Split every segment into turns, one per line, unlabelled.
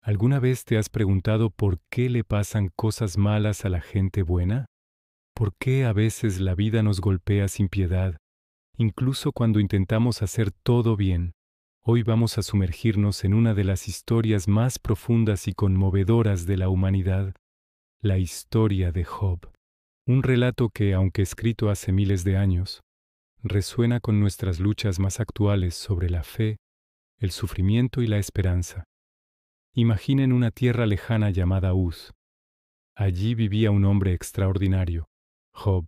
¿Alguna vez te has preguntado por qué le pasan cosas malas a la gente buena? ¿Por qué a veces la vida nos golpea sin piedad, incluso cuando intentamos hacer todo bien? Hoy vamos a sumergirnos en una de las historias más profundas y conmovedoras de la humanidad, la historia de Job. Un relato que, aunque escrito hace miles de años, resuena con nuestras luchas más actuales sobre la fe, el sufrimiento y la esperanza. Imaginen una tierra lejana llamada Uz. Allí vivía un hombre extraordinario, Job.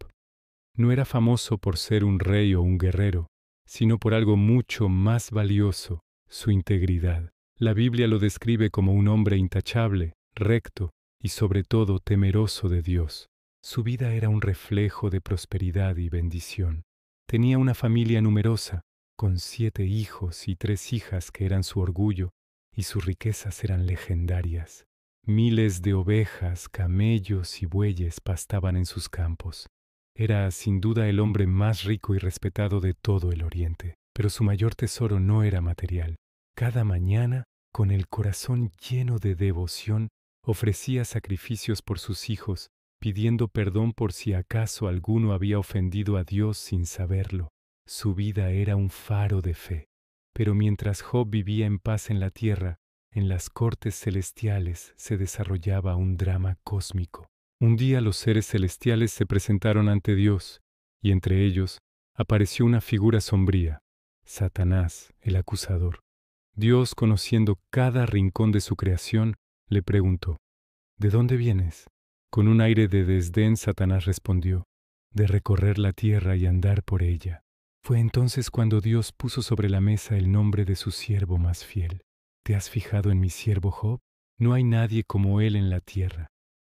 No era famoso por ser un rey o un guerrero, sino por algo mucho más valioso, su integridad. La Biblia lo describe como un hombre intachable, recto y sobre todo temeroso de Dios. Su vida era un reflejo de prosperidad y bendición. Tenía una familia numerosa, con 7 hijos y 3 hijas que eran su orgullo, y sus riquezas eran legendarias. Miles de ovejas, camellos y bueyes pastaban en sus campos. Era sin duda el hombre más rico y respetado de todo el Oriente, pero su mayor tesoro no era material. Cada mañana, con el corazón lleno de devoción, ofrecía sacrificios por sus hijos, pidiendo perdón por si acaso alguno había ofendido a Dios sin saberlo. Su vida era un faro de fe. Pero mientras Job vivía en paz en la tierra, en las cortes celestiales se desarrollaba un drama cósmico. Un día los seres celestiales se presentaron ante Dios, y entre ellos apareció una figura sombría, Satanás, el acusador. Dios, conociendo cada rincón de su creación, le preguntó: ¿De dónde vienes? Con un aire de desdén, Satanás respondió: de recorrer la tierra y andar por ella. Fue entonces cuando Dios puso sobre la mesa el nombre de su siervo más fiel. ¿Te has fijado en mi siervo Job? No hay nadie como él en la tierra,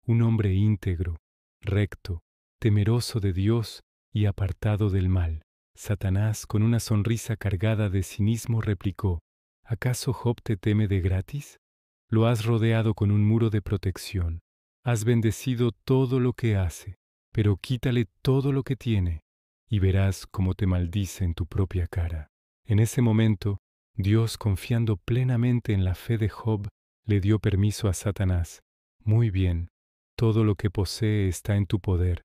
un hombre íntegro, recto, temeroso de Dios y apartado del mal. Satanás, con una sonrisa cargada de cinismo, replicó: ¿acaso Job te teme de gratis? Lo has rodeado con un muro de protección. Has bendecido todo lo que hace, pero quítale todo lo que tiene, y verás cómo te maldice en tu propia cara. En ese momento, Dios, confiando plenamente en la fe de Job, le dio permiso a Satanás: muy bien, todo lo que posee está en tu poder,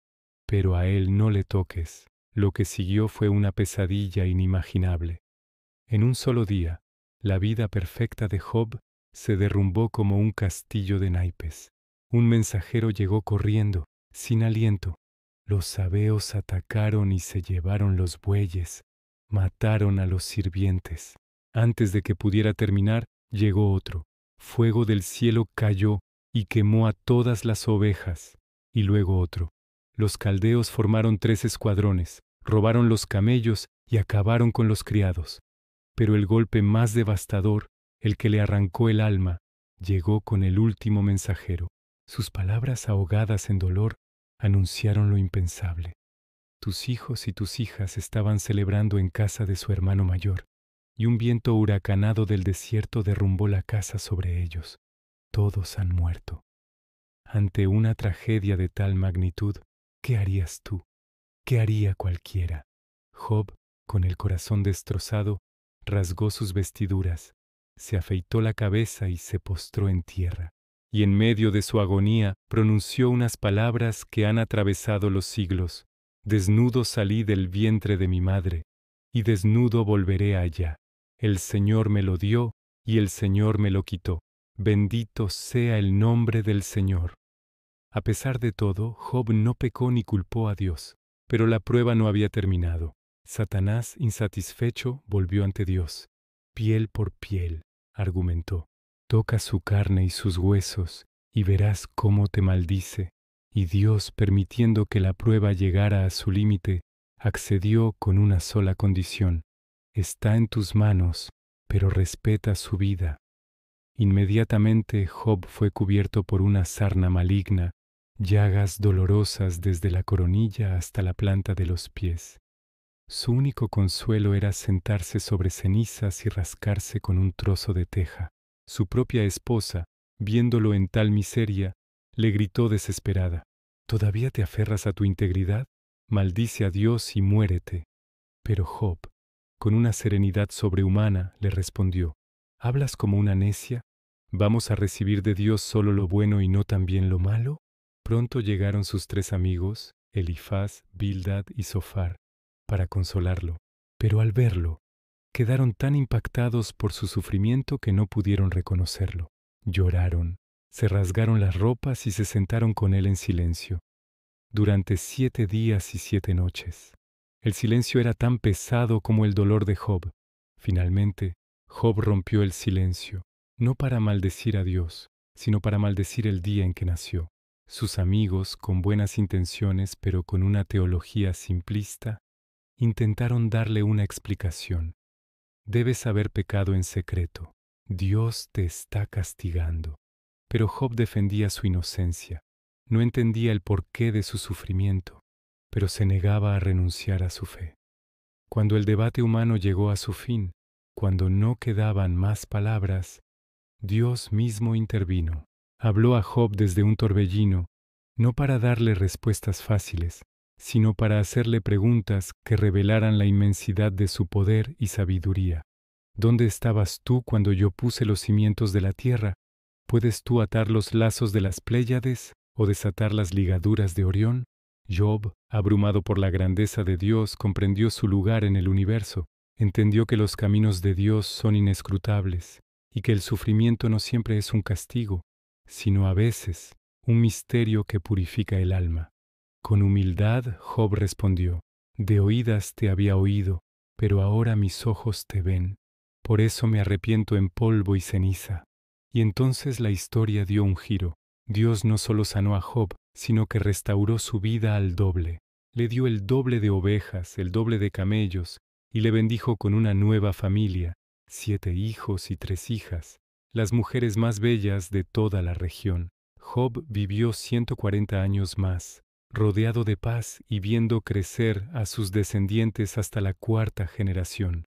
pero a él no le toques. Lo que siguió fue una pesadilla inimaginable. En un solo día, la vida perfecta de Job se derrumbó como un castillo de naipes. Un mensajero llegó corriendo, sin aliento. Los sabeos atacaron y se llevaron los bueyes, mataron a los sirvientes. Antes de que pudiera terminar, llegó otro. Fuego del cielo cayó y quemó a todas las ovejas. Y luego otro. Los caldeos formaron 3 escuadrones, robaron los camellos y acabaron con los criados. Pero el golpe más devastador, el que le arrancó el alma, llegó con el último mensajero. Sus palabras ahogadas en dolor anunciaron lo impensable. Tus hijos y tus hijas estaban celebrando en casa de su hermano mayor, y un viento huracanado del desierto derrumbó la casa sobre ellos. Todos han muerto. Ante una tragedia de tal magnitud, ¿qué harías tú? ¿Qué haría cualquiera? Job, con el corazón destrozado, rasgó sus vestiduras, se afeitó la cabeza y se postró en tierra. Y en medio de su agonía pronunció unas palabras que han atravesado los siglos: desnudo salí del vientre de mi madre, y desnudo volveré allá. El Señor me lo dio, y el Señor me lo quitó. Bendito sea el nombre del Señor. A pesar de todo, Job no pecó ni culpó a Dios, pero la prueba no había terminado. Satanás, insatisfecho, volvió ante Dios. Piel por piel, argumentó. Toca su carne y sus huesos, y verás cómo te maldice. Y Dios, permitiendo que la prueba llegara a su límite, accedió con una sola condición: está en tus manos, pero respeta su vida. Inmediatamente Job fue cubierto por una sarna maligna, llagas dolorosas desde la coronilla hasta la planta de los pies. Su único consuelo era sentarse sobre cenizas y rascarse con un trozo de teja. Su propia esposa, viéndolo en tal miseria, le gritó desesperada: ¿todavía te aferras a tu integridad? Maldice a Dios y muérete. Pero Job, con una serenidad sobrehumana, le respondió: ¿hablas como una necia? ¿Vamos a recibir de Dios solo lo bueno y no también lo malo? Pronto llegaron sus 3 amigos, Elifaz, Bildad y Zofar, para consolarlo, pero al verlo, quedaron tan impactados por su sufrimiento que no pudieron reconocerlo. Lloraron, se rasgaron las ropas y se sentaron con él en silencio, durante 7 días y 7 noches. El silencio era tan pesado como el dolor de Job. Finalmente, Job rompió el silencio, no para maldecir a Dios, sino para maldecir el día en que nació. Sus amigos, con buenas intenciones pero con una teología simplista, intentaron darle una explicación. Debes haber pecado en secreto. Dios te está castigando. Pero Job defendía su inocencia. No entendía el porqué de su sufrimiento, pero se negaba a renunciar a su fe. Cuando el debate humano llegó a su fin, cuando no quedaban más palabras, Dios mismo intervino. Habló a Job desde un torbellino, no para darle respuestas fáciles, sino para hacerle preguntas que revelaran la inmensidad de su poder y sabiduría. ¿Dónde estabas tú cuando yo puse los cimientos de la tierra? ¿Puedes tú atar los lazos de las Pléyades o desatar las ligaduras de Orión? Job, abrumado por la grandeza de Dios, comprendió su lugar en el universo, entendió que los caminos de Dios son inescrutables y que el sufrimiento no siempre es un castigo, sino a veces un misterio que purifica el alma. Con humildad, Job respondió: de oídas te había oído, pero ahora mis ojos te ven. Por eso me arrepiento en polvo y ceniza. Y entonces la historia dio un giro. Dios no solo sanó a Job, sino que restauró su vida al doble. Le dio el doble de ovejas, el doble de camellos, y le bendijo con una nueva familia, 7 hijos y 3 hijas, las mujeres más bellas de toda la región. Job vivió 140 años más, rodeado de paz y viendo crecer a sus descendientes hasta la 4ª generación.